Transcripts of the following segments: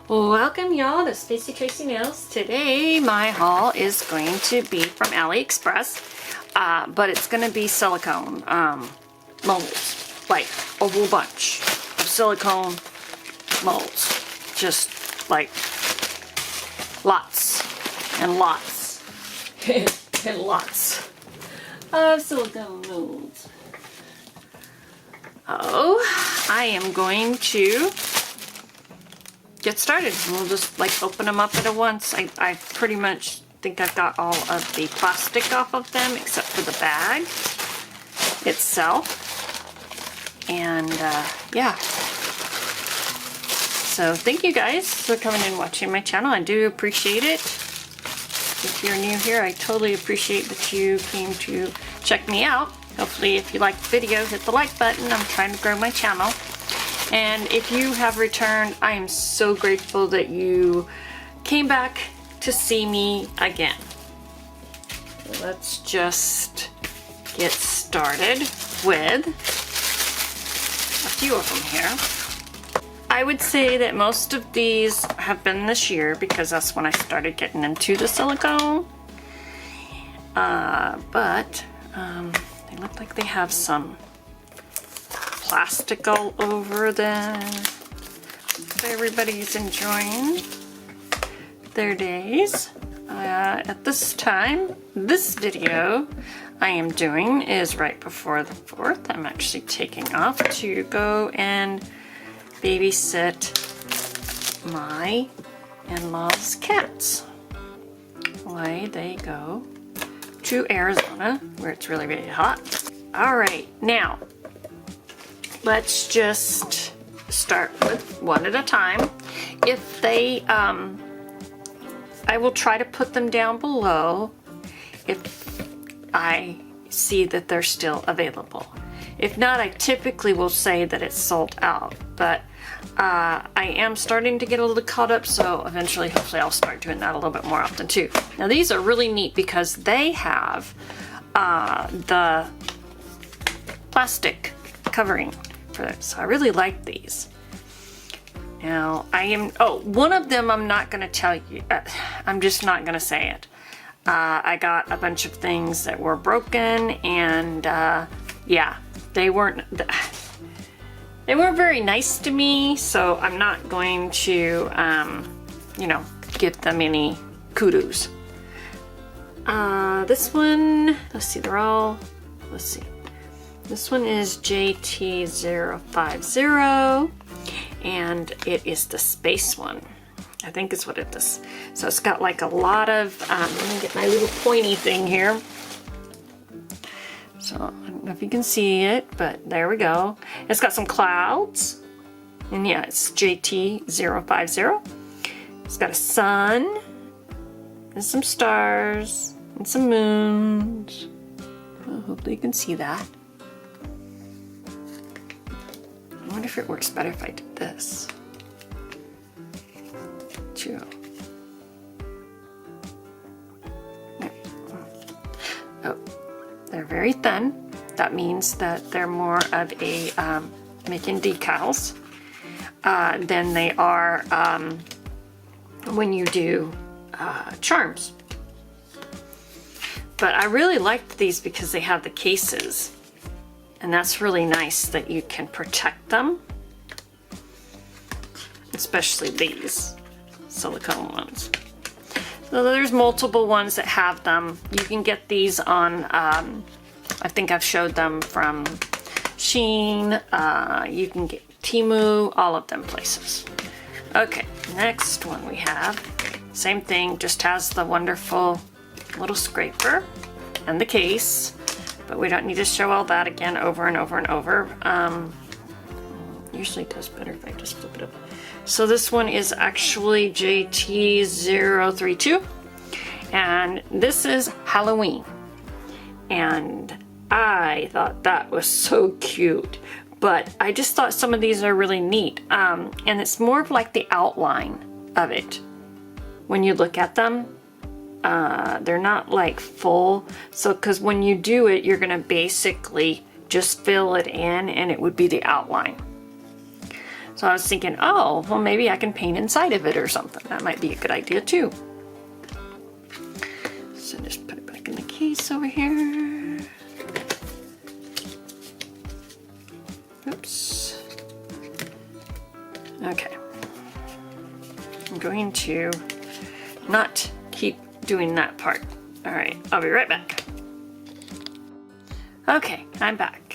Welcome y'all to SpacyTracyNails. Today my haul is going to be from Aliexpress, but it's going to be silicone molds, like a whole bunch of silicone molds, just like lots and lots and lots of silicone molds. Oh, I am going to get started. We'll just like open them up at once. I pretty much think I've got all of the plastic off of them except for the bag itself. And yeah. So thank you guys for coming and watching my channel. I do appreciate it. If you're new here, I totally appreciate that you came to check me out. Hopefully if you like the video, hit the like button. I'm trying to grow my channel. And if you have returned, I am so grateful that you came back to see me again. Let's just get started with a few of them here. I would say that most of these have been this year because that's when I started getting into the silicone. But they look like they have some plastic all over them. Everybody's enjoying their days. At this time, this video I am doing is right before the 4th. I'm actually taking off to go and babysit my in-laws' cats while they go to Arizona where it's really, really hot. All right, now let's just start with one at a time. If they, I will try to put them down below if I see that they're still available. If not, I typically will say that it's sold out, but I am starting to get a little caught up, so eventually, hopefully I'll start doing that a little bit more often too. Now these are really neat because they have the plastic covering for it, so I really like these. Now one of them I'm not going to tell you, I'm just not going to say it. I got a bunch of things that were broken, and yeah, they weren't very nice to me, so I'm not going to you know, give them any kudos. This one, let's see, this one is JT050, and it is the space one. I think is what it is. So it's got like a lot of, let me get my little pointy thing here. So I don't know if you can see it, but there we go. It's got some clouds, and yeah, it's JT050. It's got a sun, and some stars, and some moons. Well, hopefully you can see that. I wonder if it works better if I did this. Too. Oh, they're very thin. That means that they're more of a making decals than they are when you do charms. But I really liked these because they have the cases. And that's really nice that you can protect them, especially these silicone ones. So there's multiple ones that have them. You can get these on, I think I've showed them from Shein, you can get Temu, all of them places. Okay, next one we have, same thing, just has the wonderful little scraper and the case. But we don't need to show all that again over and over and over. Usually it does better if I just flip it up. So this one is actually JT032, and this is Halloween. And I thought that was so cute, but I just thought some of these are really neat. And it's more of like the outline of it when you look at them. They're not like full, so because when you do it, you're gonna basically just fill it in and it would be the outline. So I was thinking, oh, well maybe I can paint inside of it or something. That might be a good idea too. So just put it back in the case over here. Oops. Okay. I'm going to not keep doing that part. All right, I'll be right back. Okay, I'm back.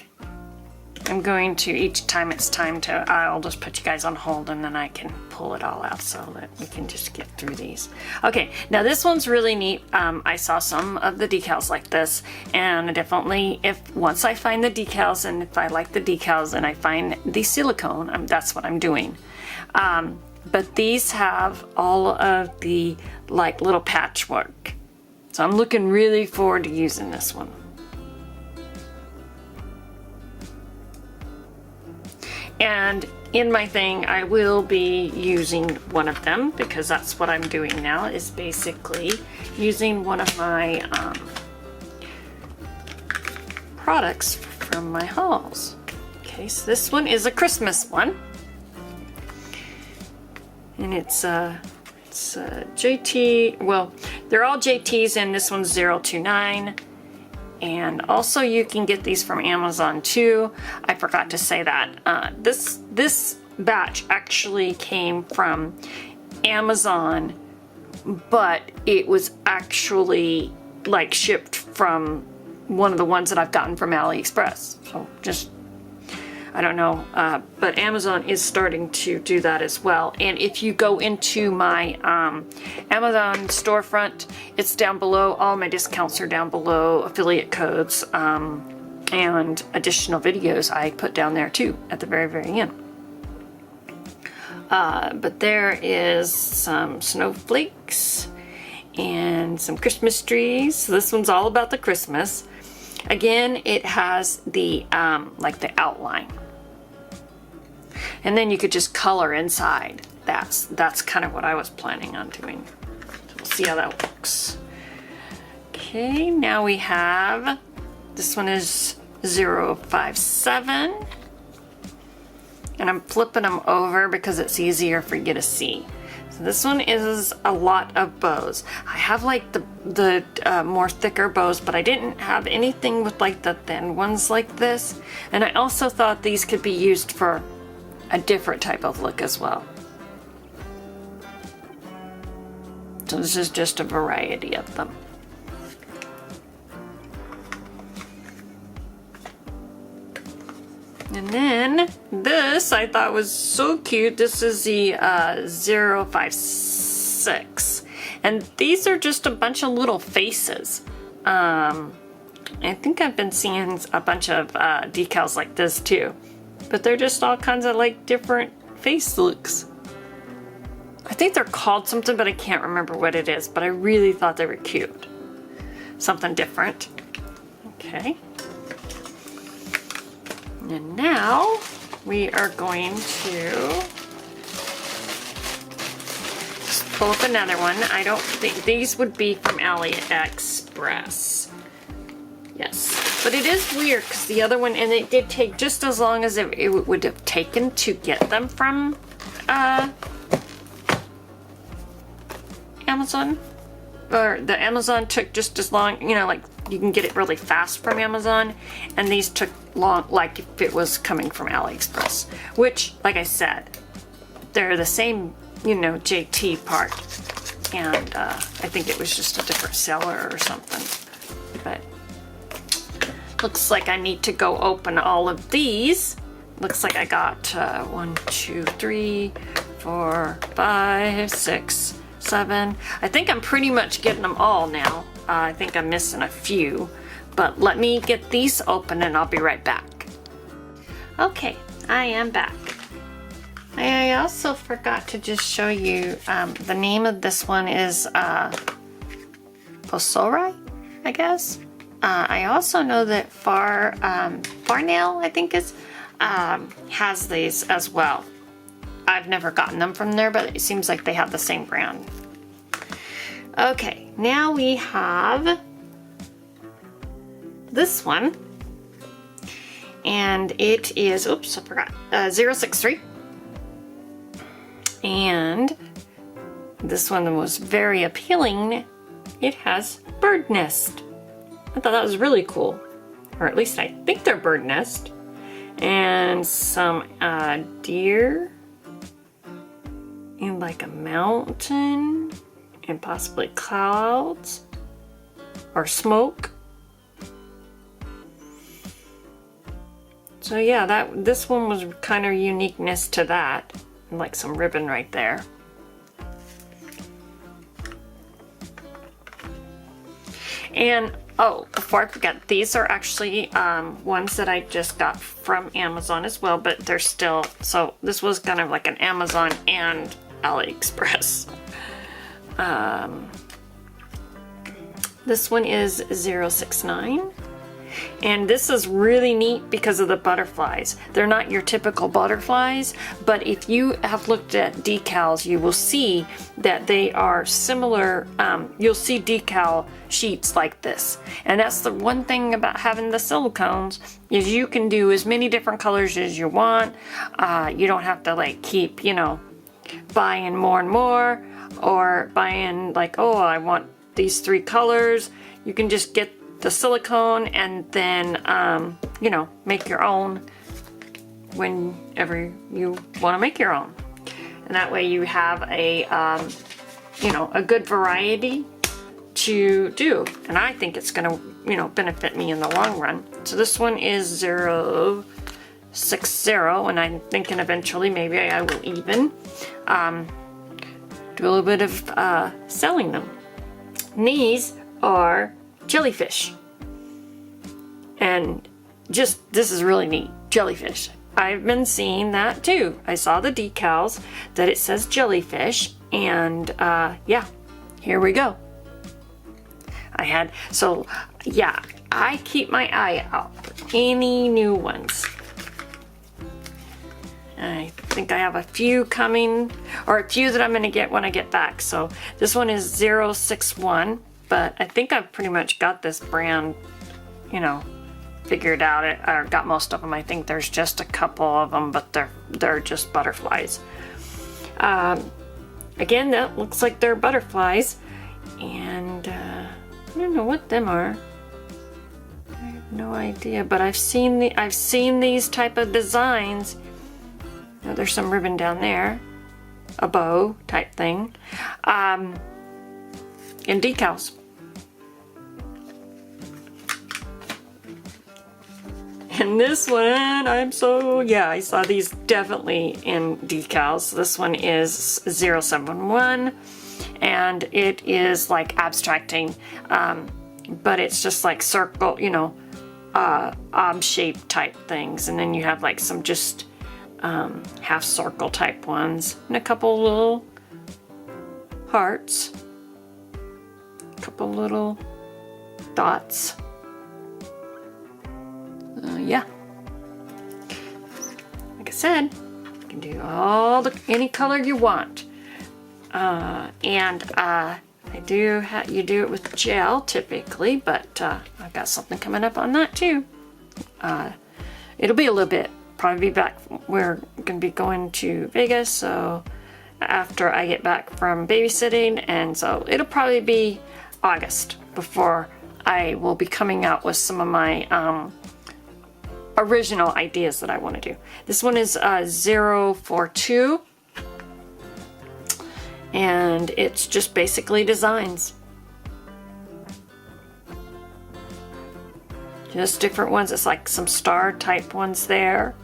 I'm going to, each time it's time to, I'll just put you guys on hold and then I can pull it all out so that we can just get through these. Okay, now this one's really neat. I saw some of the decals like this, and definitely once I find the decals, and if I like the decals and I find the silicone, that's what I'm doing. But these have all of the like little patchwork. So I'm looking really forward to using this one. And in my thing, I will be using one of them because that's what I'm doing now, is basically using one of my products from my hauls. Okay, so this one is a Christmas one. And it's JT, well, they're all JTs and this one's 029. And also you can get these from Amazon too. I forgot to say that. This batch actually came from Amazon, but it was actually like shipped from one of the ones that I've gotten from Aliexpress. So just, I don't know, but Amazon is starting to do that as well. And if you go into my Amazon storefront, it's down below. All my discounts are down below, affiliate codes, and additional videos I put down there too at the very, very end. But there is some snowflakes and some Christmas trees. So this one's all about the Christmas. Again, it has the like the outline. And then you could just color inside. That's kind of what I was planning on doing. So we'll see how that works. Okay, now we have, this one is 057. And I'm flipping them over because it's easier for you to see. So this one is a lot of bows. I have like the more thicker bows, but I didn't have anything with like the thin ones like this. And I also thought these could be used for a different type of look as well. So this is just a variety of them. And then this I thought was so cute. This is the 056. And these are just a bunch of little faces. I think I've been seeing a bunch of decals like this too. But they're just all kinds of like different face looks. I think they're called something, but I can't remember what it is. But I really thought they were cute. Something different. Okay. And now we are going to just pull up another one. I don't think these would be from Aliexpress. Yes. But it is weird because the other one, and it did take just as long as it would have taken to get them from Amazon. Or the Amazon took just as long, you know, like you can get it really fast from Amazon. And these took long, like if it was coming from Aliexpress. Which, like I said, they're the same, you know, JT part. And I think it was just a different seller or something. But looks like I need to go open all of these. Looks like I got 1, 2, 3, 4, 5, 6, 7. I think I'm pretty much getting them all now. I think I'm missing a few, but let me get these open and I'll be right back. Okay, I am back. I also forgot to just show you, the name of this one is POSRARI, I guess. I also know that Farnail, I think is, has these as well. I've never gotten them from there, but it seems like they have the same brand. Okay, now we have this one. And it is, oops, I forgot, 063. And this one was very appealing. It has bird nest. I thought that was really cool. Or at least I think they're bird nest. And some deer. And like a mountain. And possibly clouds. Or smoke. So yeah, this one was kind of uniqueness to that. And like some ribbon right there. And oh, before I forget, these are actually ones that I just got from Amazon as well, but they're still, so this was kind of like an Amazon and Aliexpress. This one is 069. And this is really neat because of the butterflies. They're not your typical butterflies, but if you have looked at decals, you will see that they are similar. You'll see decal sheets like this. And that's the one thing about having the silicones is you can do as many different colors as you want. You don't have to like keep, you know, buying more and more or buying like, oh, I want these 3 colors. You can just get the silicone and then you know, make your own whenever you want to make your own, and that way you have a you know, a good variety to do, and I think it's gonna, you know, benefit me in the long run. So this one is 060, and I'm thinking eventually maybe I will even do a little bit of selling them. And these are jellyfish, and just this is really neat. Jellyfish, I've been seeing that too. I saw the decals that it says jellyfish, and yeah, here we go. So yeah, I keep my eye out for any new ones. I think I have a few coming, or a few that I'm gonna get when I get back. So this one is 061. But I think I've pretty much got this brand, you know, figured out. I got most of them. I think there's just a couple of them, but they're just butterflies. Again, that looks like they're butterflies, and I don't know what them are. I have no idea. But I've seen these type of designs. Oh, there's some ribbon down there, a bow type thing. In decals. And this one, I saw these definitely in decals. This one is 071, and it is like abstracting, but it's just like circle, you know, ob-shaped type things. And then you have like some just half circle type ones, and a couple little hearts. Couple little dots. Yeah. Like I said, you can do any color you want. You do it with gel typically, but I've got something coming up on that too. It'll be a little bit. Probably be back. We're gonna be going to Vegas, so after I get back from babysitting, and so it'll probably be August before I will be coming out with some of my original ideas that I want to do. This one is 042, and it's just basically designs. Just different ones. It's like some star type ones there.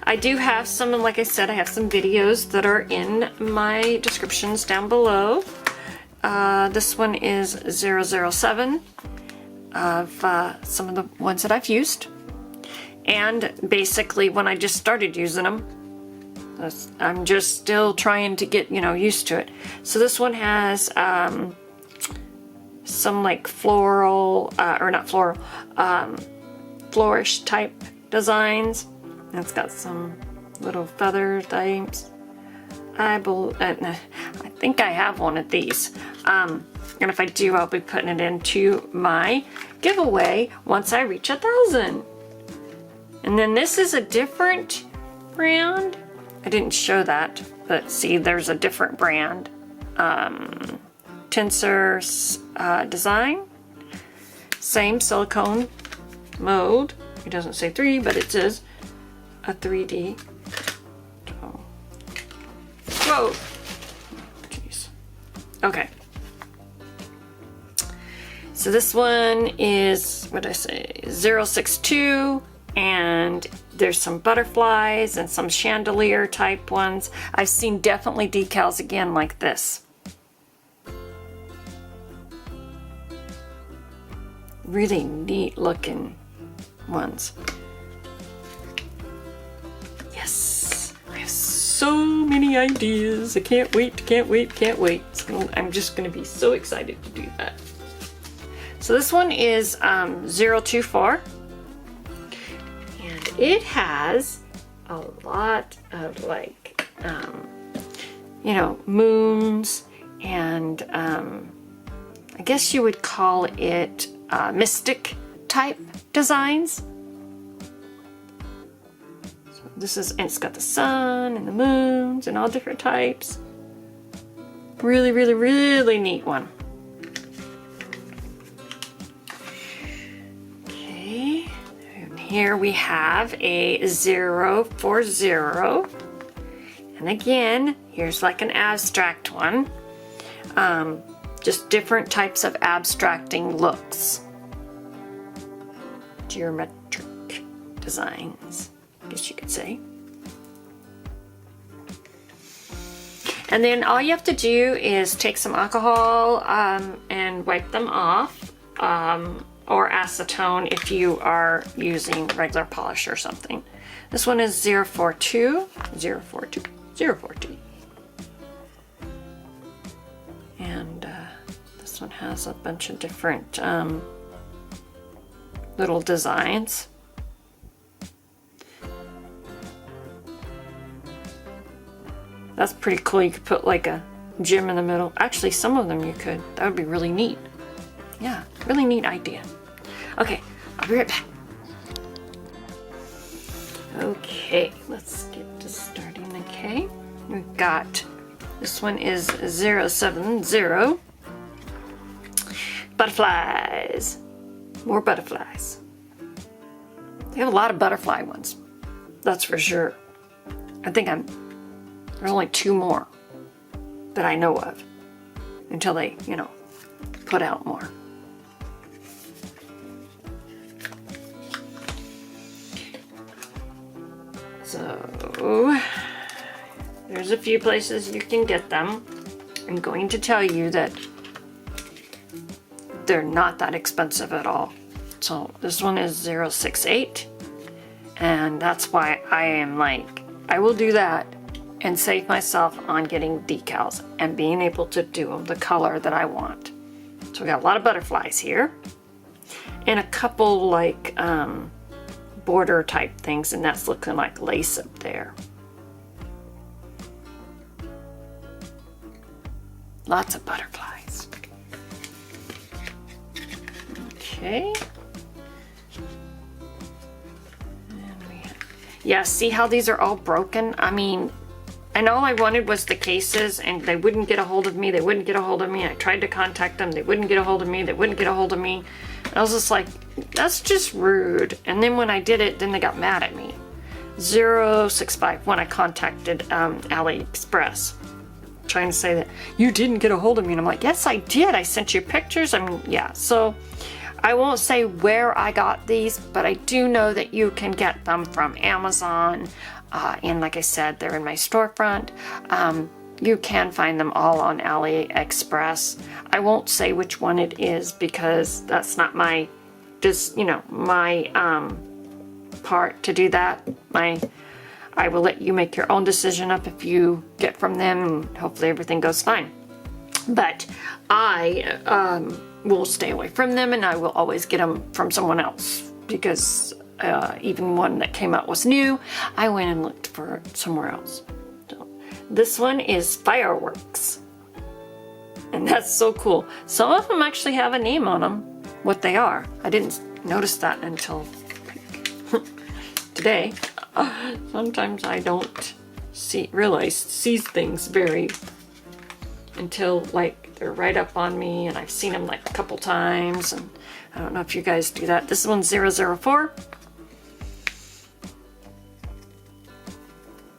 I do have some, and like I said, I have some videos that are in my descriptions down below. This one is 007 of some of the ones that I've used. And basically when I just started using them, I'm just still trying to get, you know, used to it. So this one has some like floral, or not floral, flourish type designs. It's got some little feather things. I think I have one of these. And if I do, I'll be putting it into my giveaway once I reach 1,000. And then this is a different brand. I didn't show that, but see, there's a different brand. Tensor Design. Same silicone mode. It doesn't say 3, but it says a 3D. Whoa! Jeez. Okay. So this one is, what did I say, 062, and there's some butterflies and some chandelier type ones. I've seen definitely decals again like this. Really neat looking ones. Yes, I have so many ideas. I can't wait, can't wait, can't wait. So I'm just gonna be so excited to do that. So this one is 024. And it has a lot of like, you know, moons and I guess you would call it mystic type designs. So this is, and it's got the sun and the moons and all different types. Really, really, really neat one. Okay, and here we have a 040. And again, here's like an abstract one. Just different types of abstracting looks. Geometric designs, I guess you could say. And then all you have to do is take some alcohol and wipe them off, or acetone if you are using regular polish or something. This one is 042, 042, 042. And this one has a bunch of different little designs. That's pretty cool. You could put like a gem in the middle. Actually, some of them you could. That would be really neat. Yeah, really neat idea. Okay, I'll be right back. Okay, let's get to starting. Okay, we've got, this one is 070. Butterflies. More butterflies. They have a lot of butterfly ones. That's for sure. I think there's only 2 more that I know of until they, you know, put out more. So there's a few places you can get them. I'm going to tell you that they're not that expensive at all. So this one is 068, and that's why I am like, I will do that and save myself on getting decals and being able to do them the color that I want. So we got a lot of butterflies here and a couple like border type things, and that's looking like lace up there. Lots of butterflies. Okay. Yeah, see how these are all broken? I mean, and all I wanted was the cases, and they wouldn't get a hold of me. They wouldn't get a hold of me. I tried to contact them. They wouldn't get a hold of me. They wouldn't get a hold of me. And I was just like, that's just rude. And then when I did it, then they got mad at me. 065 when I contacted Aliexpress, trying to say that you didn't get a hold of me. And I'm like, yes, I did. I sent you pictures. I mean, yeah. So I won't say where I got these, but I do know that you can get them from Amazon. And like I said, they're in my storefront. You can find them all on AliExpress. I won't say which one it is because that's not my, just, you know, my part to do that. I will let you make your own decision up if you get from them, and hopefully everything goes fine. But I will stay away from them, and I will always get them from someone else because even one that came out was new. I went and looked for it somewhere else. So, this one is Fireworks, and that's so cool. Some of them actually have a name on them, what they are. I didn't notice that until to today. Sometimes I don't realize things very until like they're right up on me, and I've seen them like a couple times, and I don't know if you guys do that. This one's 004.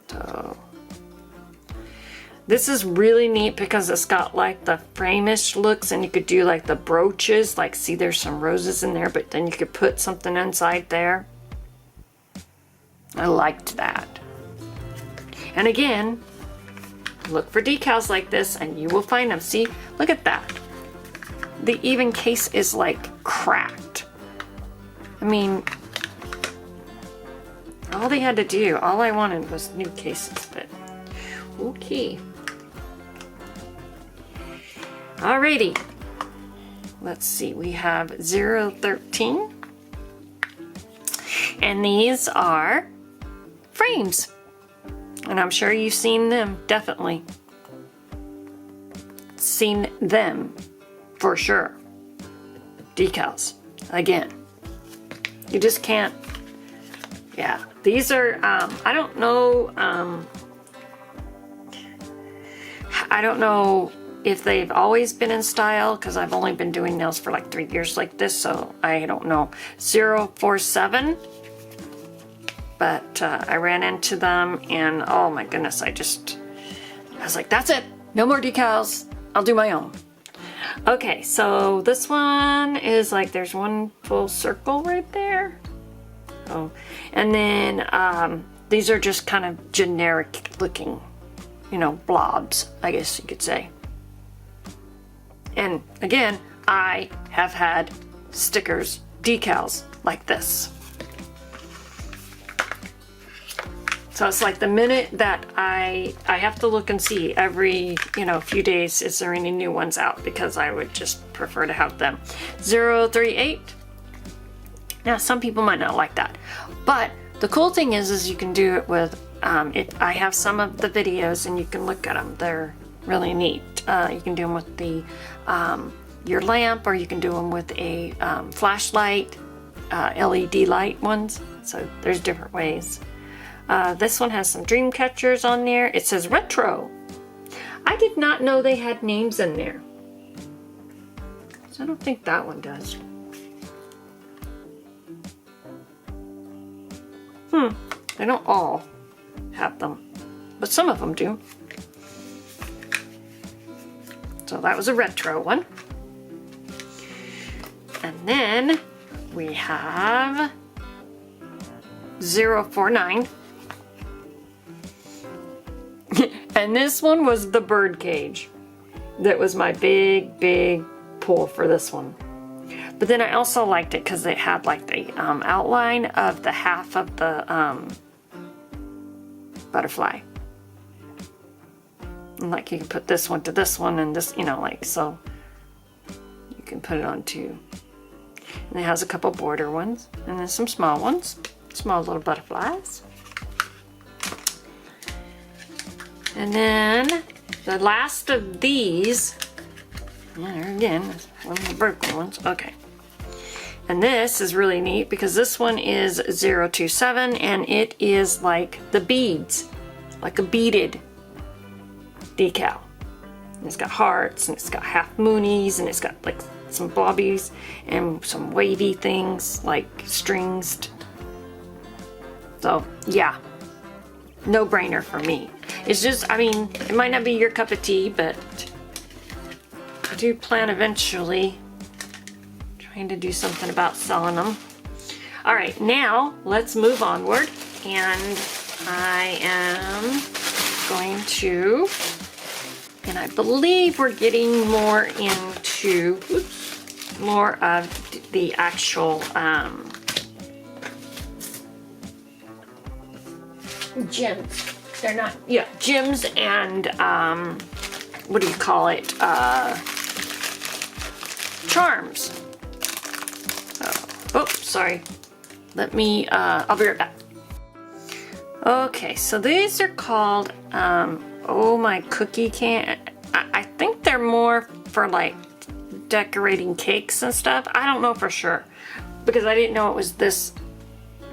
So this is really neat because it's got like the frame-ish looks, and you could do like the brooches, like see there's some roses in there, but then you could put something inside there. I liked that. And again, look for decals like this and you will find them. See, look at that. The even case is like cracked. I mean, all they had to do, all I wanted was new cases, but okay. Alrighty. Let's see, we have 013. And these are frames. And I'm sure you've seen them, definitely. Seen them, for sure. Decals, again. You just can't, yeah. These are, I don't know if they've always been in style, because I've only been doing nails for like 3 years like this, so I don't know. 047. But I ran into them and oh my goodness, I was like, that's it, no more decals, I'll do my own. Okay, so this one is like, there's one full circle right there. Oh, and then these are just kind of generic looking, you know, blobs, I guess you could say. And again, I have had stickers, decals like this. So it's like the minute that I have to look and see every, you know, few days, is there any new ones out, because I would just prefer to have them. 038. Now some people might not like that, but the cool thing is you can do it with, I have some of the videos and you can look at them. They're really neat. You can do them with the, your lamp, or you can do them with a flashlight, LED light ones. So there's different ways. This one has some dream catchers on there. It says retro. I did not know they had names in there. So I don't think that one does. They don't all have them, but some of them do. So that was a retro one. And then we have 049. And this one was the bird cage. That was my big pull for this one. But then I also liked it because it had like the outline of the half of the butterfly. And like you can put this one to this one and this, you know, like, so you can put it on too. And it has a couple border ones and then some small ones, small little butterflies. And then the last of these, there again, one of the broken ones, okay. And this is really neat because this one is 027 and it is like the beads, like a beaded decal. And it's got hearts and it's got half moonies and it's got like some blobbies and some wavy things like strings. So yeah, no brainer for me. It's just, I mean, it might not be your cup of tea, but I do plan eventually trying to do something about selling them. All right, now let's move onward, and I am going to, and I believe we're getting more into, more of the actual gems. They're not, yeah, gems and what do you call it? Charms. Oh, sorry. Let me, I'll be right back. Okay, so these are called, oh my cookie can. I think they're more for like decorating cakes and stuff. I don't know for sure because I didn't know it was this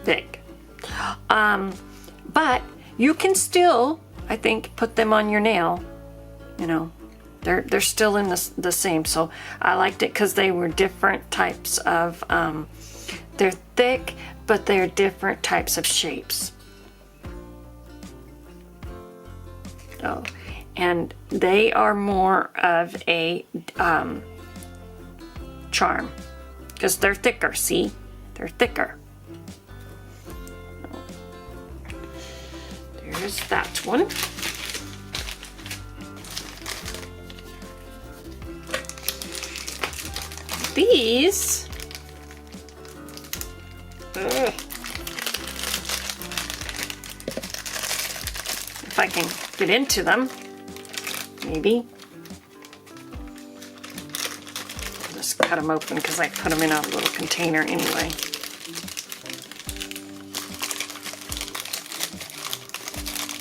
big. But you can still, I think, put them on your nail. You know, they're still in the same. So I liked it because they were different types of, they're thick, but they're different types of shapes. Oh, and they are more of a charm because they're thicker. See, they're thicker. There's that one. These. Ugh. If I can get into them, maybe. I'll just cut them open because I put them in a little container anyway.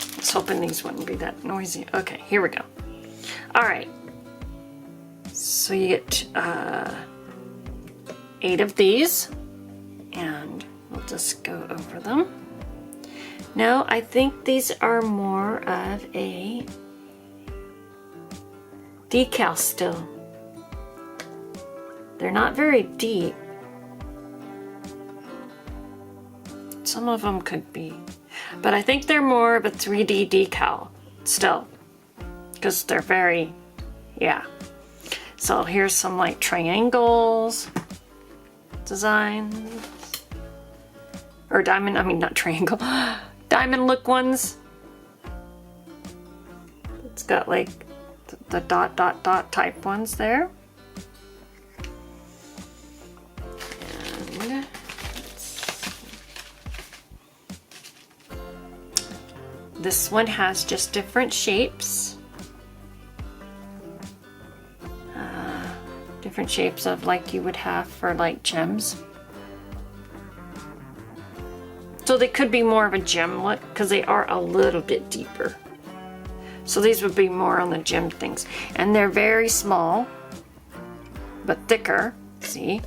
I was hoping these wouldn't be that noisy. Okay, here we go. All right. So you get 8 of these, and we'll just go over them. No, I think these are more of a decal still. They're not very deep. Some of them could be, but I think they're more of a 3D decal still, because they're very, yeah. So here's some like triangles, designs, or diamond, I mean not triangle, diamond look ones. It's got like the dot dot dot type ones there. And this one has just different shapes. Different shapes of like you would have for like gems. So they could be more of a gem look because they are a little bit deeper. So these would be more on the gem things. And they're very small, but thicker, see?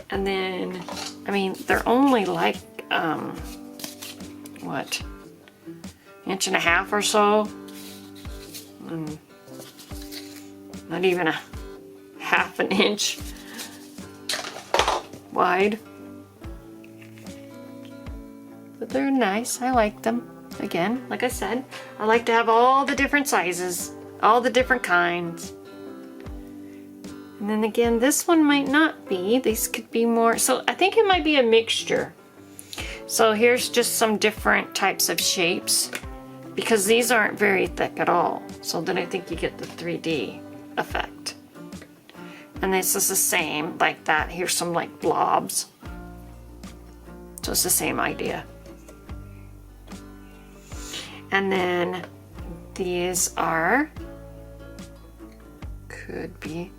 And then, I mean, they're only like, what? 1.5 inches or so? Not even a 1/2 inch wide. But they're nice. I like them. Again, like I said, I like to have all the different sizes, all the different kinds. And then again, this one might not be. These could be more, so I think it might be a mixture. So here's just some different types of shapes because these aren't very thick at all. So then I think you get the 3D effect. And this is the same, like that. Here's some like blobs. So it's the same idea. And then these are, could be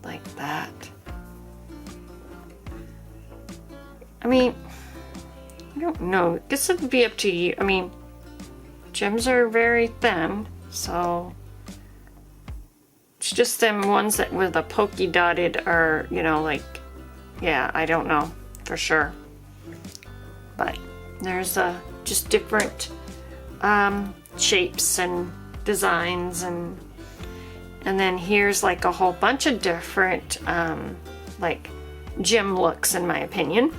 like that. I mean, I don't know. I guess it would be up to you. I mean, gems are very thin, so it's just them ones that with a pokey dotted are, you know, like, yeah, I don't know for sure. But there's just different shapes and designs, and then here's like a whole bunch of different like gem looks in my opinion,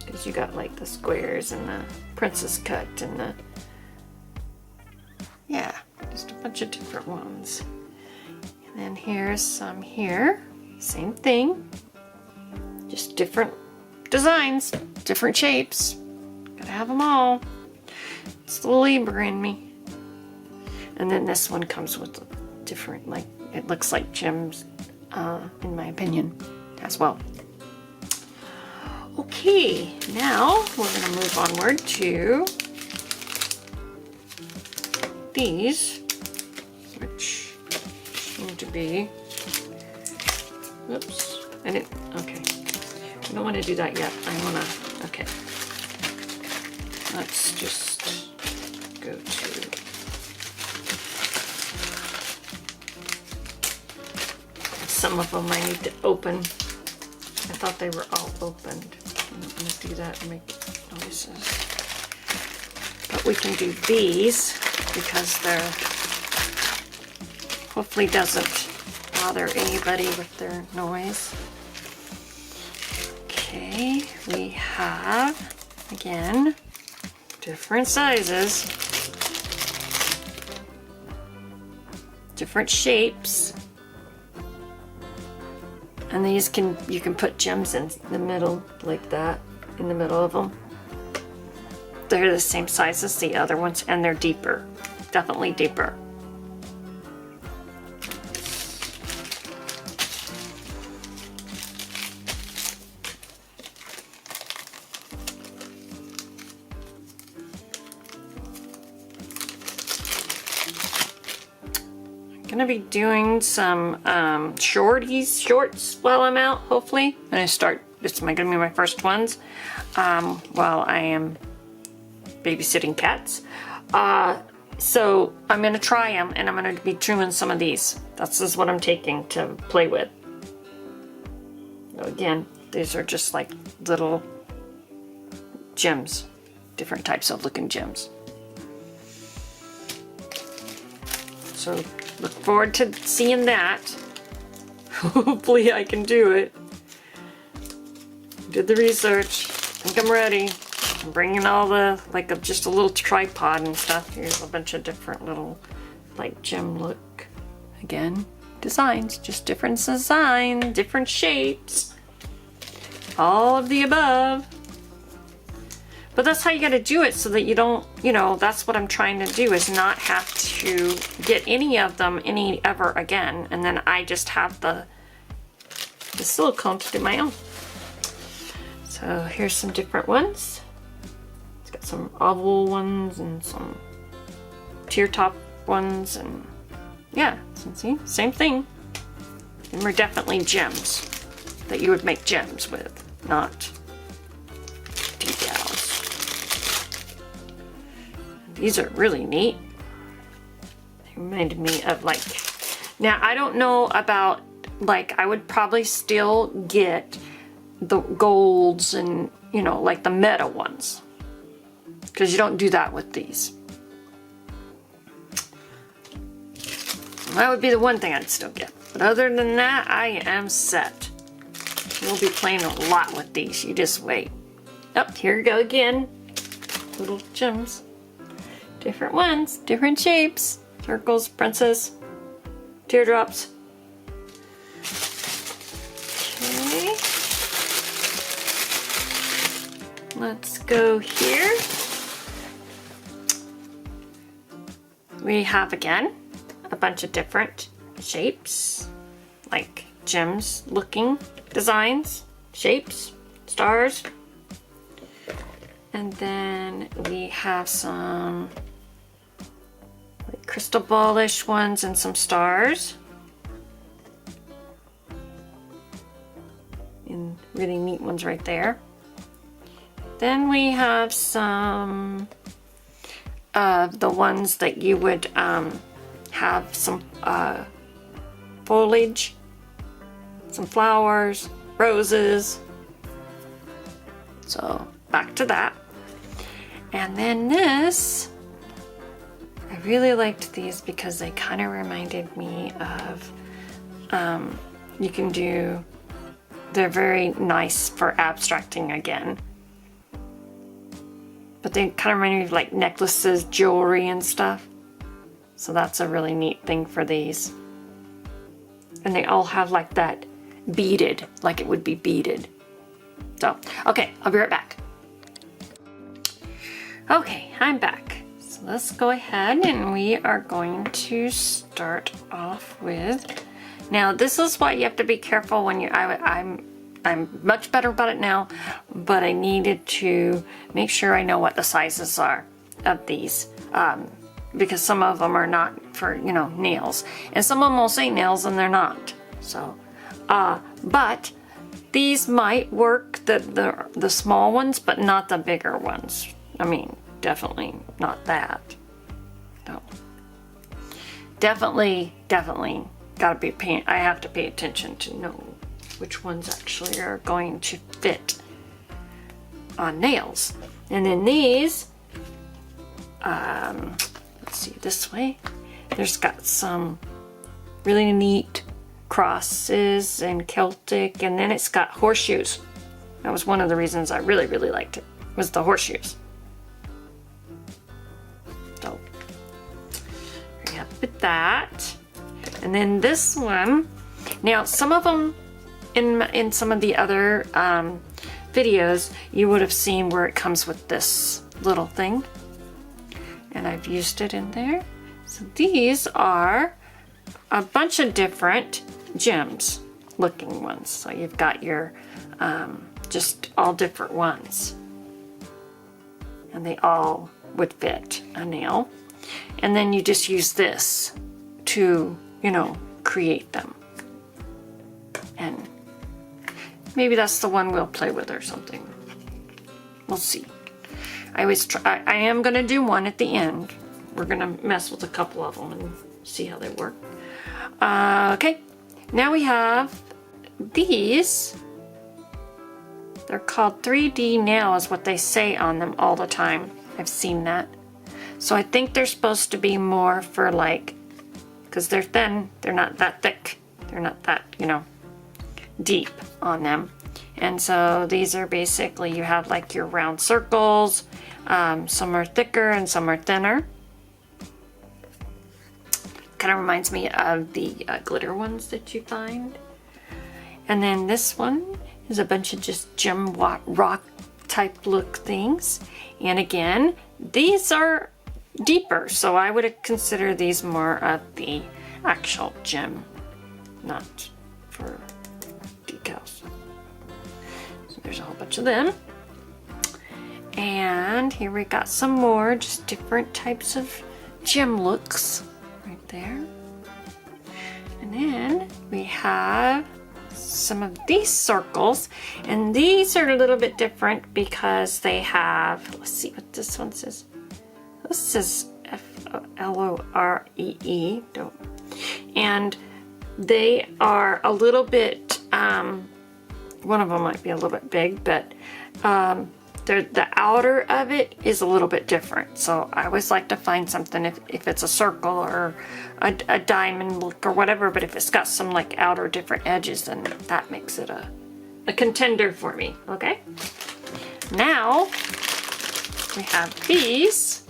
because you got like the squares and the princess cut and the, yeah, just a bunch of different ones. And then here's some here, same thing, just different designs, different shapes. Gotta have them all. It's the Libra in me. And then this one comes with a different, like, it looks like gems, in my opinion, as well. Okay, now we're gonna move onward to these, which seem to be, oops, I didn't, okay. I don't want to do that yet. I wanna, okay. Let's just go to, some of them I need to open. I thought they were all opened. I'm gonna do that and make noises. but we can do these because they're hopefully doesn't bother anybody with their noise. Okay, we have, again, different sizes, different shapes, and these you can put gems in the middle like that, in the middle of them. They're the same size as the other ones, and they're deeper, definitely deeper. Gonna be doing some shorts while I'm out, hopefully. This is gonna be my first ones while I am babysitting cats. So I'm gonna try them, and I'm gonna be doing some of these. This is what I'm taking to play with. Again, these are just like little gems, different types of looking gems. So look forward to seeing that. Hopefully I can do it. Did the research. I think I'm ready. I'm bringing all the, like just a little tripod and stuff. Here's a bunch of different little, like gem look. Again, designs, just different design, different shapes. All of the above. But that's how you gotta do it so that you don't, that's what I'm trying to do, is not have to get any of them ever again. And then I just have the silicone to do my own. So here's some different ones. It's got some oval ones and some tear top ones, and yeah, see, same thing. And we're definitely gems that you would make gems with, not decals. These are really neat. They reminded me of now I don't know about, I would probably still get the golds and, like the meta ones. Because you don't do that with these. That would be the one thing I'd still get. But other than that, I am set. We'll be playing a lot with these. You just wait. Oh, here we go again. Little gems. Different ones, different shapes. Circles, princess, teardrops. Okay. Let's go here. We have, again, a bunch of different shapes, like gems looking designs, shapes, stars. And then we have some crystal ballish ones and some stars. And really neat ones right there. Then we have some of the ones that you would have some foliage, some flowers, roses. So back to that. And then this, I really liked these because they kind of reminded me of, you can do, they're very nice for abstracting again. But they kind of remind me of like necklaces, jewelry and stuff. So that's a really neat thing for these. And they all have like that beaded, like it would be beaded. So, okay, I'll be right back. Okay, I'm back. So let's go ahead and we are going to start off with, now this is why you have to be careful when I'm much better about it now, but I needed to make sure I know what the sizes are of these, because some of them are not for, nails, and some of them will say nails and they're not. So, but these might work, the small ones, but not the bigger ones. I mean, definitely not that. No. Definitely gotta be paying, I have to pay attention to know which ones actually are going to fit on nails. And then these, let's see, this way. There's got some really neat crosses and Celtic, and then it's got horseshoes. That was one of the reasons I really, really liked it, was the horseshoes. So, hurry up with that. And then this one, now some of them, in some of the other videos, you would have seen where it comes with this little thing. And I've used it in there. So these are a bunch of different gems looking ones. So you've got your, just all different ones. And they all would fit a nail. And then you just use this to, you know, create them. And maybe that's the one we'll play with or something. We'll see. I always try, I am gonna do one at the end. We're gonna mess with a couple of them and see how they work. Okay, now we have these. They're called 3D nail is what they say on them all the time. I've seen that. So I think they're supposed to be more for like, because they're thin, they're not that thick. They're not that, you know, deep on them. And so these are basically, you have like your round circles. Some are thicker and some are thinner. Kind of reminds me of the glitter ones that you find. And then this one is a bunch of just gem rock type look things. And again, these are deeper, so I would consider these more of the actual gem, not for decals. So there's a whole bunch of them. And here we got some more, just different types of gem looks right there. And then we have some of these circles, and these are a little bit different because they have, let's see what this one says. This says F-L-O-R-E-E, and they are a little bit, one of them might be a little bit big, but the outer of it is a little bit different. So I always like to find something, if it's a circle or a diamond look or whatever, but if it's got some like outer different edges, then that makes it a contender for me, okay? Now, we have these.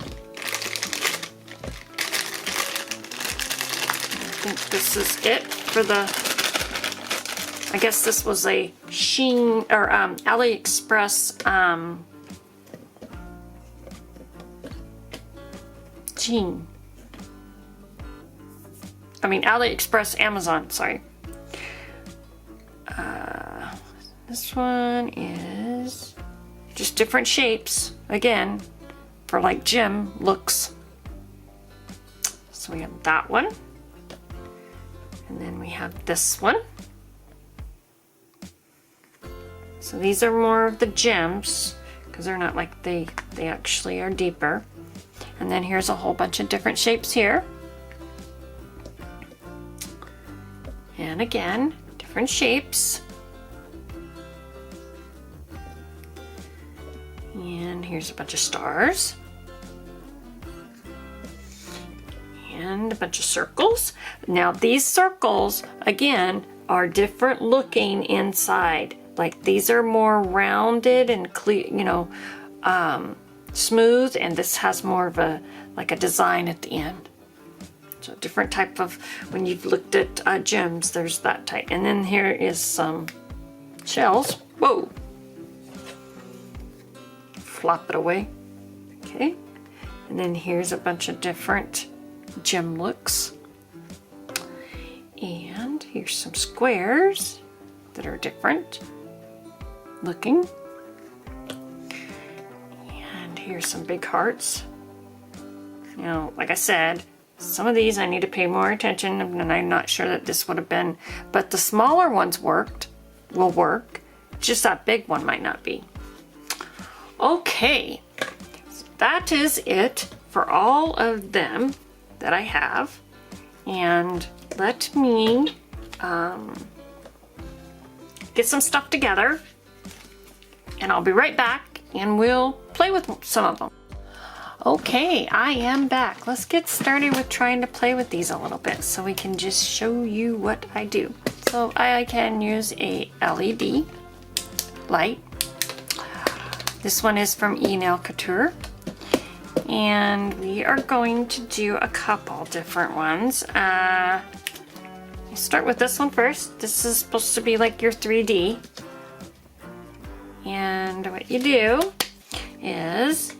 I think this is it for the, I guess this was a Shein or Aliexpress AliExpress, Amazon, sorry. This one is just different shapes, again, for like gem looks. So we have that one. And then we have this one. So these are more of the gems, because they're not like they actually are deeper. And then here's a whole bunch of different shapes here. And again, different shapes. And here's a bunch of stars. And a bunch of circles. Now these circles, again, are different looking inside. Like these are more rounded and clear, you know, smooth, and this has more of a, like a design at the end. So different type of, when you've looked at gems, there's that type. And then here is some shells. Whoa. Flop it away. Okay. And then here's a bunch of different gem looks. And here's some squares that are different looking. And here's some big hearts. Now, like I said, some of these I need to pay more attention, and I'm not sure that this would have been, but the smaller ones will work. Just that big one might not be. Okay, so that is it for all of them that I have. And let me get some stuff together, and I'll be right back and we'll play with some of them. Okay, I am back. Let's get started with trying to play with these a little bit so we can just show you what I do. So I can use a LED light. This one is from Enailcouture. And we are going to do a couple different ones. Start with this one first. This is supposed to be like your 3D. And what you do is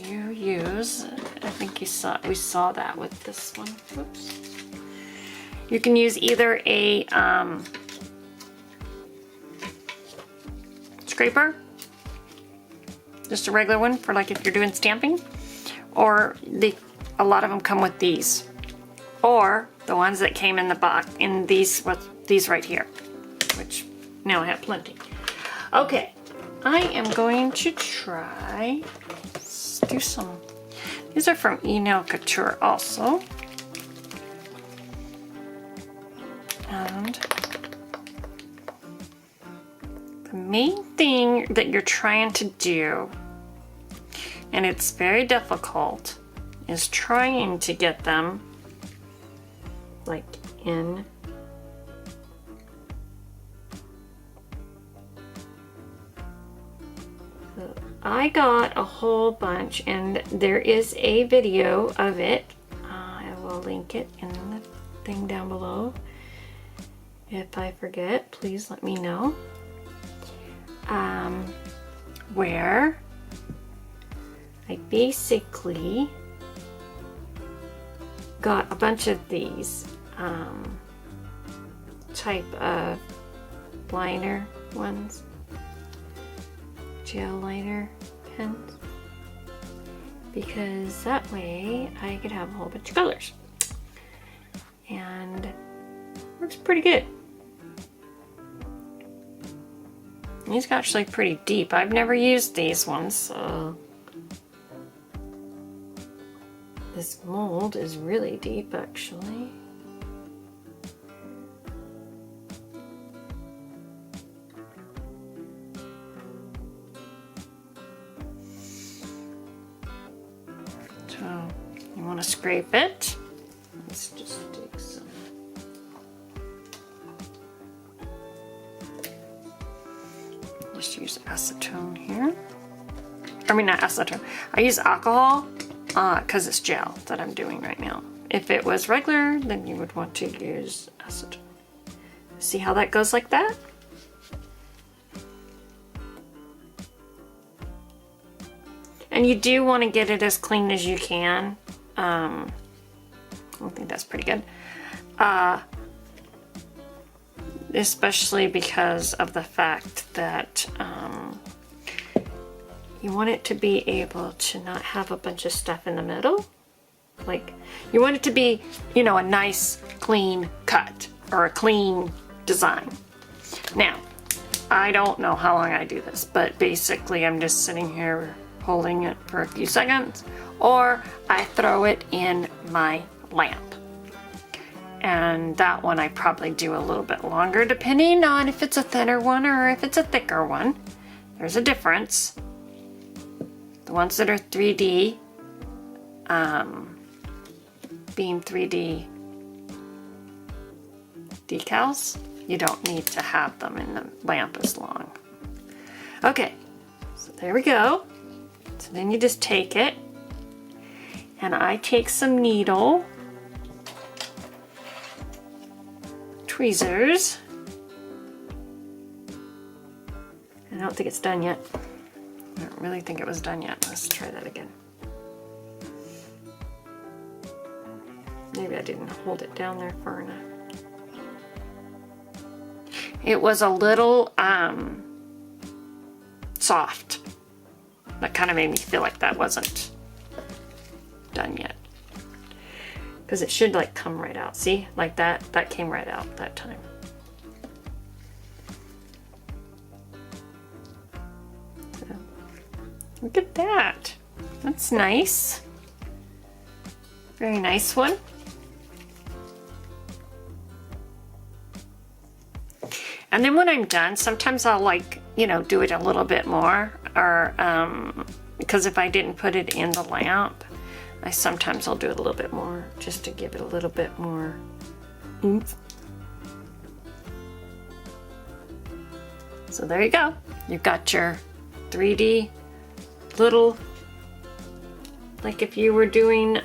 you use, I think we saw that with this one. Whoops. You can use either a scraper, just a regular one for like if you're doing stamping, or a lot of them come with these, or the ones that came in the box in these right here, which now I have plenty. Okay, I am going to try, let's do some, these are from Enailcouture also. And the main thing that you're trying to do, and it's very difficult, is trying to get them like in I got a whole bunch, and there is a video of it. I will link it in the thing down below. If I forget, please let me know. Where I basically got a bunch of these type of liner ones. Gel liner pens, because that way I could have a whole bunch of colors, and works pretty good. These are actually pretty deep. I've never used these ones, so this mold is really deep actually. So you want to scrape it. Let's just take some. Just use acetone here. I mean, not acetone. I use alcohol because it's gel that I'm doing right now. If it was regular, then you would want to use acetone. See how that goes like that? And you do want to get it as clean as you can. I think that's pretty good. Especially because of the fact that you want it to be able to not have a bunch of stuff in the middle. Like, you want it to be, you know, a nice clean cut or a clean design. Now, I don't know how long I do this, but basically I'm just sitting here holding it for a few seconds, or I throw it in my lamp. And that one I probably do a little bit longer, depending on if it's a thinner one or if it's a thicker one. There's a difference. The ones that are 3D, being 3D decals, you don't need to have them in the lamp as long. Okay, so there we go. So then you just take it, and I take some needle tweezers. I don't think it's done yet. I don't really think it was done yet. Let's try that again. Maybe I didn't hold it down there far enough. It was a little soft. That kind of made me feel like that wasn't done yet. Because it should like come right out. See? Like that came right out that time. So, look at that. That's nice. Very nice one. And then when I'm done, sometimes I'll like, you know, do it a little bit more, or because if I didn't put it in the lamp, sometimes I'll do it a little bit more just to give it a little bit more oomph. So there you go. You've got your 3D little, like if you were doing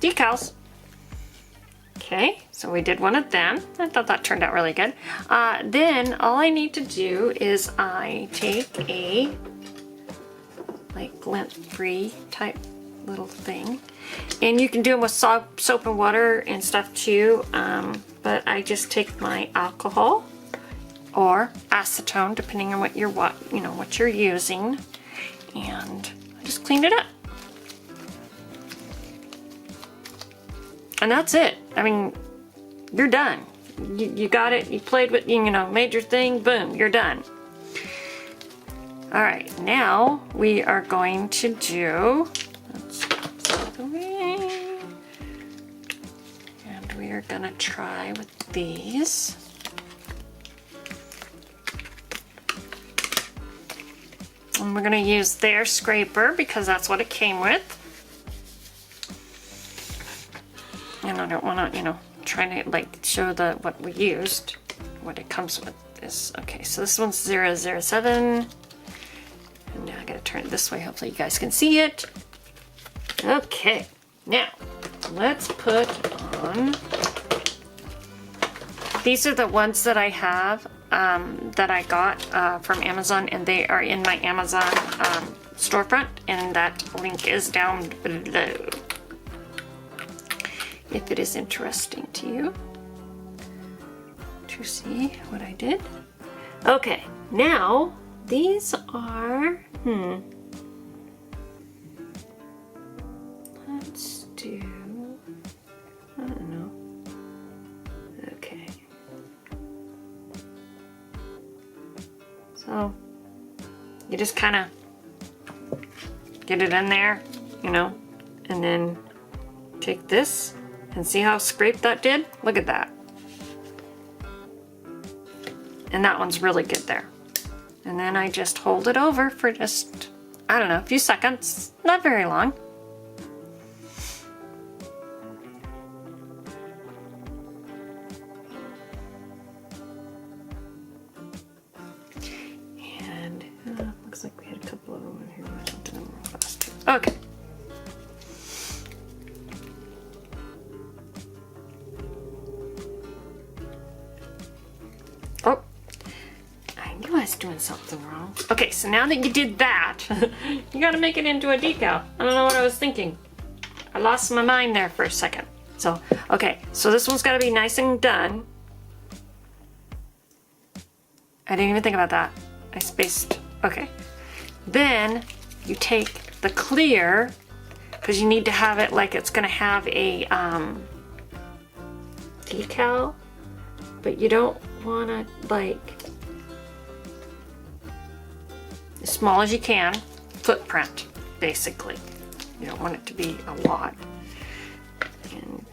decals. Okay, so we did one of them. I thought that turned out really good. Then all I need to do is I take a like lint-free type little thing, and you can do them with soap and water and stuff too, but I just take my alcohol or acetone depending on what you're using, and I just clean it up. And that's it. I mean, you're done. You got it, you played with, made your thing, boom, you're done. All right, now we are going to do, let's get this out of the way. And we are gonna try with these. And we're gonna use their scraper because that's what it came with. And I don't want to, try to like show what we used, what it comes with is, okay, so this one's 007. And now I gotta turn it this way, hopefully you guys can see it. Okay, now let's put on, these are the ones that I have, that I got from Amazon, and they are in my Amazon storefront, and that link is down below if it is interesting to you to see what I did. Okay, now these are, let's do, I don't know. Okay. So you just kind of get it in there, and then take this and see how scraped that did? Look at that. And that one's really good there. And then I just hold it over for just, I don't know, a few seconds, not very long. And looks like we had a couple of them in here. I did them real fast. Okay. Oh, I knew I was doing something wrong. Okay, so now that you did that, you gotta make it into a decal. I don't know what I was thinking. I lost my mind there for a second. So, okay, so this one's gotta be nice and done. I didn't even think about that. I spaced, okay. Then you take the clear, because you need to have it like it's gonna have a decal, but you don't wanna like, as small as you can, footprint, basically. You don't want it to be a lot. And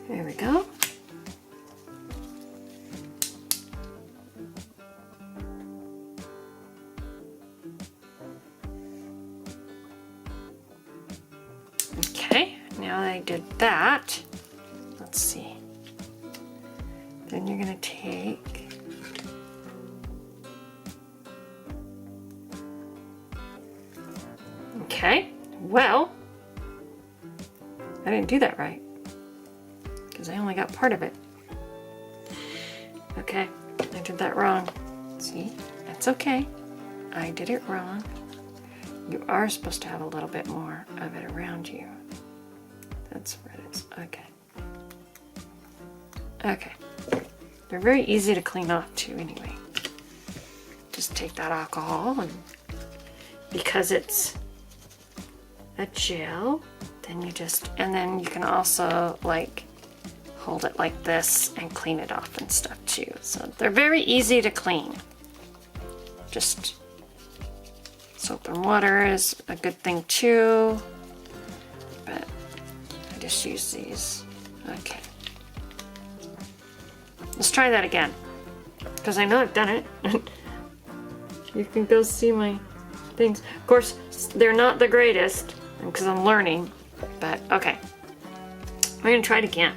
there we go. Okay, now that I did that, let's see. Then you're gonna take, okay, well, I didn't do that right because I only got part of it. Okay, I did that wrong. See, that's okay. I did it wrong. You are supposed to have a little bit more of it around you. That's where it is. Okay. Okay. They're very easy to clean off too anyway. Just take that alcohol, and because it's a gel, then you just, and then you can also like hold it like this and clean it off and stuff too. So they're very easy to clean. Just soap and water is a good thing too, but I just use these. Okay. Let's try that again, because I know I've done it. You can go see my things. Of course, they're not the greatest because I'm learning, but okay. We're gonna try it again.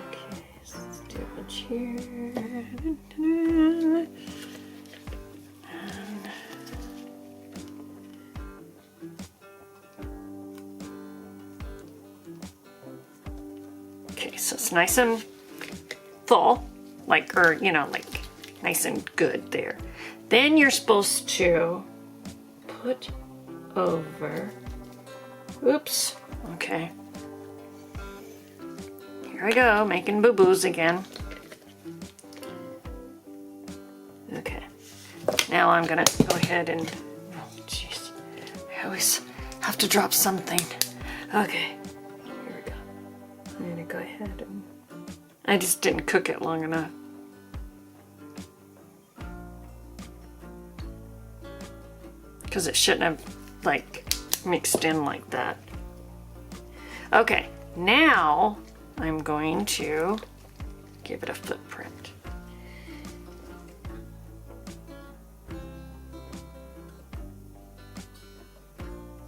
Okay, so let's do a bunch here. Okay, so it's nice and full, like, or, you know, like nice and good there. Then you're supposed to put over, oops, okay. Here I go, making boo-boos again. Okay, now I'm gonna go ahead and, oh jeez, I always have to drop something. Okay, here we go. I'm gonna go ahead and, I just didn't cook it long enough. Because it shouldn't have, like, mixed in like that. Okay, now I'm going to give it a footprint.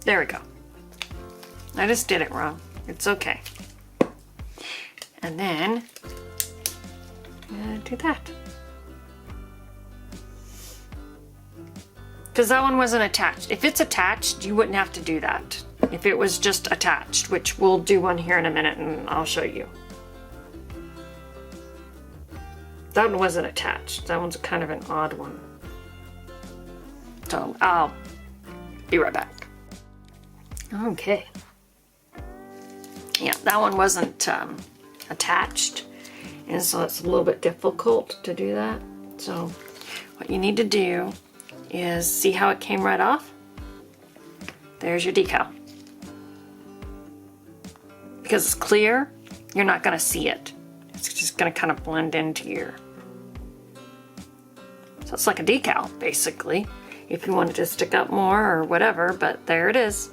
There we go. I just did it wrong. It's okay. And then do that. Because that one wasn't attached. If it's attached, you wouldn't have to do that. If it was just attached, which we'll do one here in a minute and I'll show you. That one wasn't attached. That one's kind of an odd one. So I'll be right back. Okay. Yeah, that one wasn't attached. And so it's a little bit difficult to do that. So what you need to do is see how it came right off? There's your decal. Because it's clear, you're not gonna see it. It's just gonna kind of blend into your, so it's like a decal, basically, if you wanted to stick up more or whatever, but there it is.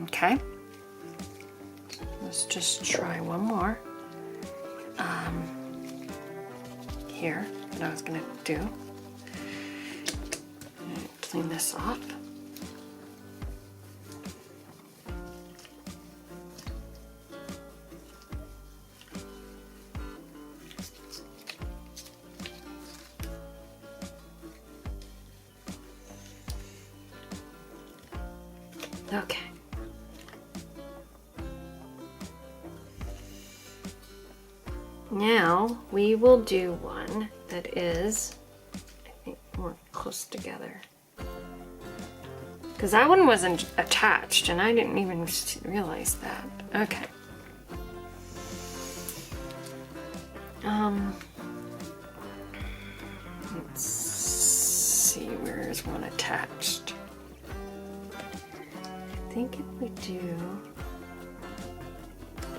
Okay. Let's just try one more. Here, what I was gonna do. Clean this off. Okay. Now we will do one that is, I think, more close together. Because that one wasn't attached and I didn't even realize that. Okay. Let's see, where is one attached? I think if we do,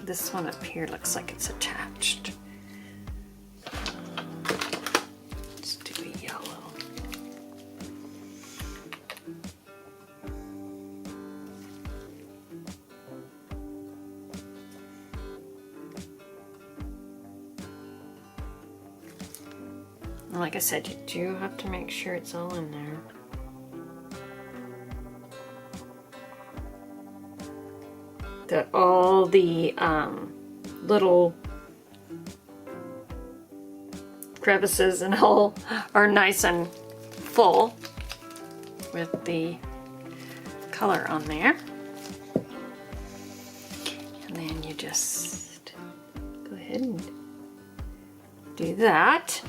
this one up here looks like it's attached. Let's do a yellow. And like I said, you do have to make sure it's all in there. That all the little crevices and all are nice and full with the color on there. And then you just go ahead and do that.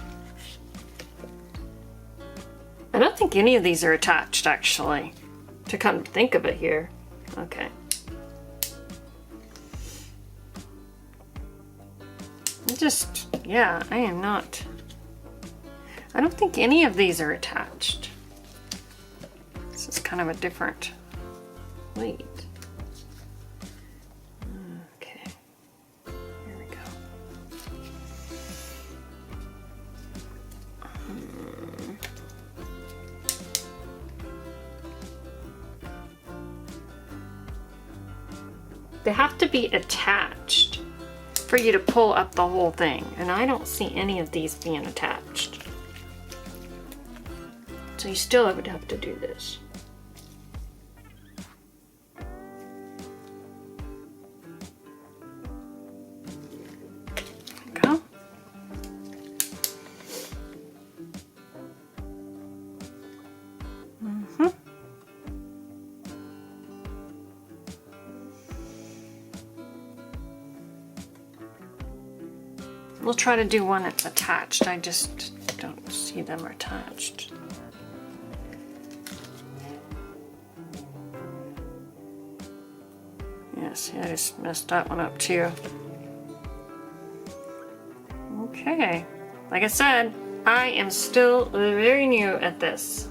I don't think any of these are attached, actually, to come think of it here. Okay. Just, yeah, I am not. I don't think any of these are attached. This is kind of a different weight. Okay, here we go. They have to be attached. for you to pull up the whole thing. And I don't see any of these being attached. So you still would have to do this. Go. We'll try to do one that's attached. I just don't see them attached. Yeah, see, I just messed that one up too. Okay, like I said, I am still very new at this.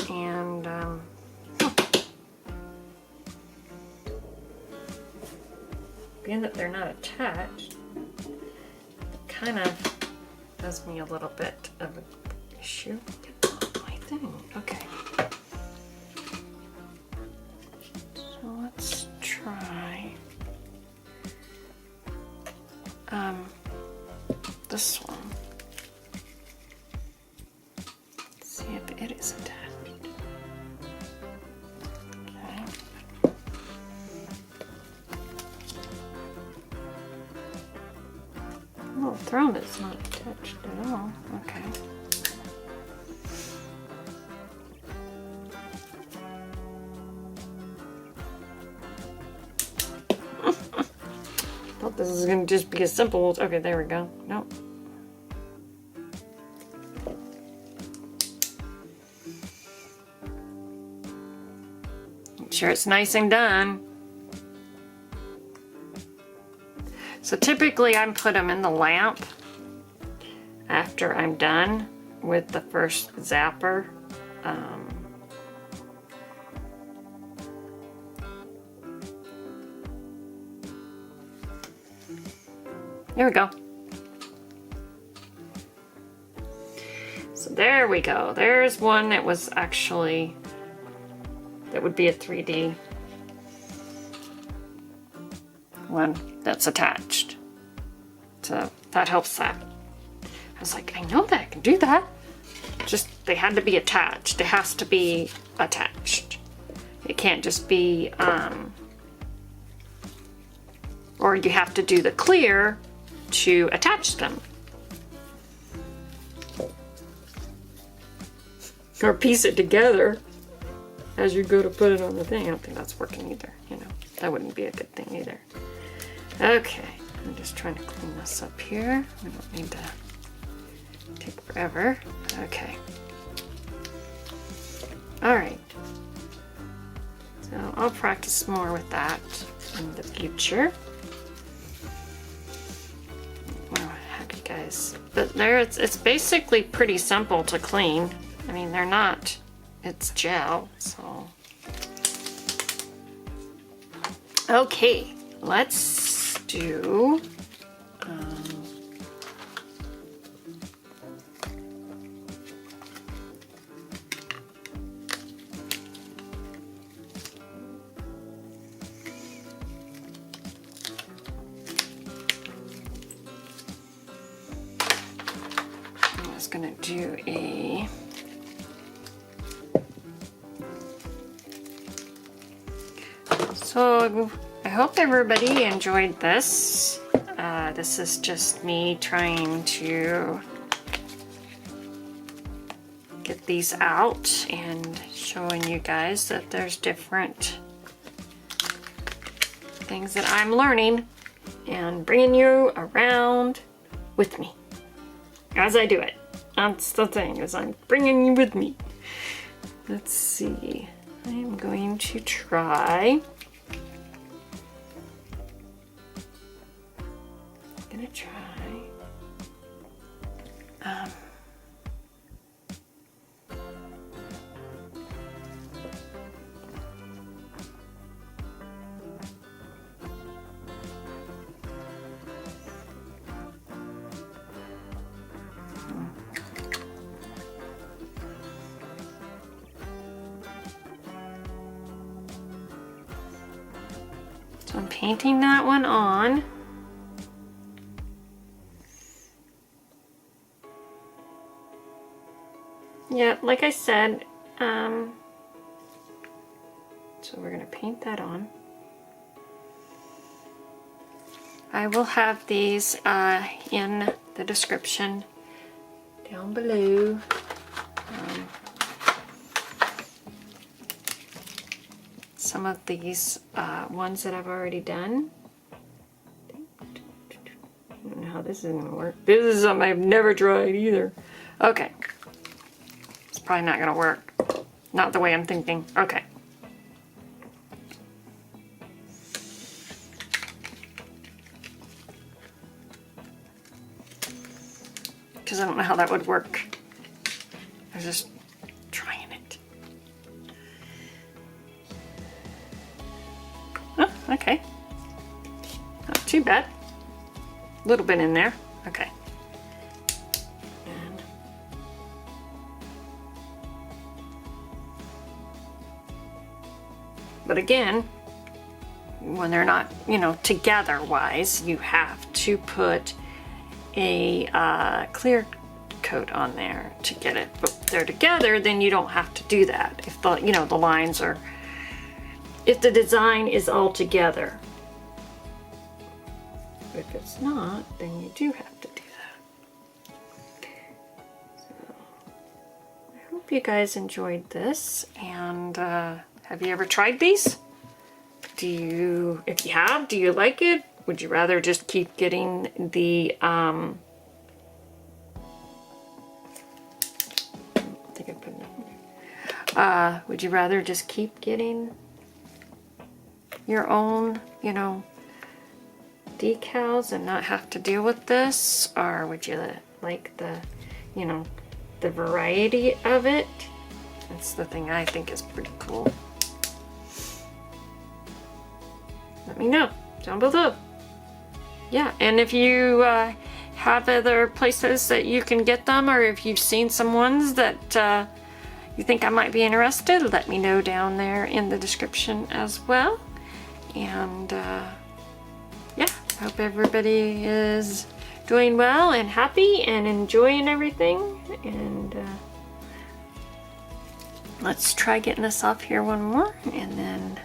And, being that they're not attached, it kind of does me a little bit of an issue. Get off my thing. Okay. So let's try this one. Let's see if it is attached. Oh, the throne is not attached at all. Okay. Thought this is going to just be a simple. Okay, there we go. Nope. Make sure it's nice and done. So typically I put them in the lamp after I'm done with the first zapper. There we go. So there we go. There's one that was actually, that would be a 3D one that's attached. So that helps that. I was like, I know that I can do that. Just, they had to be attached. It has to be attached. It can't just be, or you have to do the clear to attach them. Or piece it together as you go to put it on the thing. I don't think that's working either, you know. That wouldn't be a good thing either. Okay, I'm just trying to clean this up here. We don't need to take forever. Okay. All right. So I'll practice more with that in the future. Well, have you guys, but there it's basically pretty simple to clean. I mean, they're not, it's gel, so. Okay, let's do, I was gonna do a, so I hope everybody enjoyed this. This is just me trying to get these out and showing you guys that there's different things that I'm learning and bringing you around with me as I do it. That's the thing, is I'm bringing you with me. Let's see. I am going to try. I'm gonna try. So I'm painting that one on. Yeah, like I said, so we're going to paint that on. I will have these in the description down below. Some of these ones that I've already done. I don't know how this is going to work. This is something I've never tried either. Okay. It's probably not going to work. Not the way I'm thinking. Okay. Because I don't know how that would work. I was just trying it. Oh, okay. Not too bad. A little bit in there. Okay. And but again, when they're not, you know, together wise, you have to put a clear coat on there to get it. But if they're together, then you don't have to do that. If the, you know, the lines are, if the design is all together. If it's not, then you do have to do that. So, I hope you guys enjoyed this. And have you ever tried these? If you have, do you like it? Would you rather just keep getting the, I think I put it in there. Would you rather just keep getting your own, you know, decals and not have to deal with this? Or would you like the, you know, the variety of it? That's the thing I think is pretty cool. Let me know down below. Yeah, and if you have other places that you can get them, or if you've seen some ones that you think I might be interested, let me know down there in the description as well. And yeah, I hope everybody is doing well and happy and enjoying everything. And let's try getting this off here one more, and then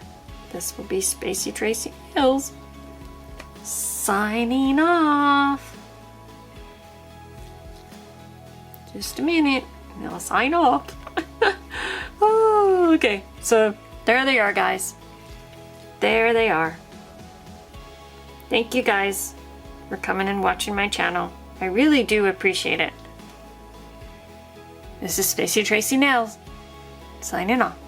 this will be SpacyTracyNails signing off. Just a minute, and I'll sign off. Oh, okay. So there they are, guys. There they are. Thank you guys for coming and watching my channel. I really do appreciate it. This is SpacyTracyNails signing off.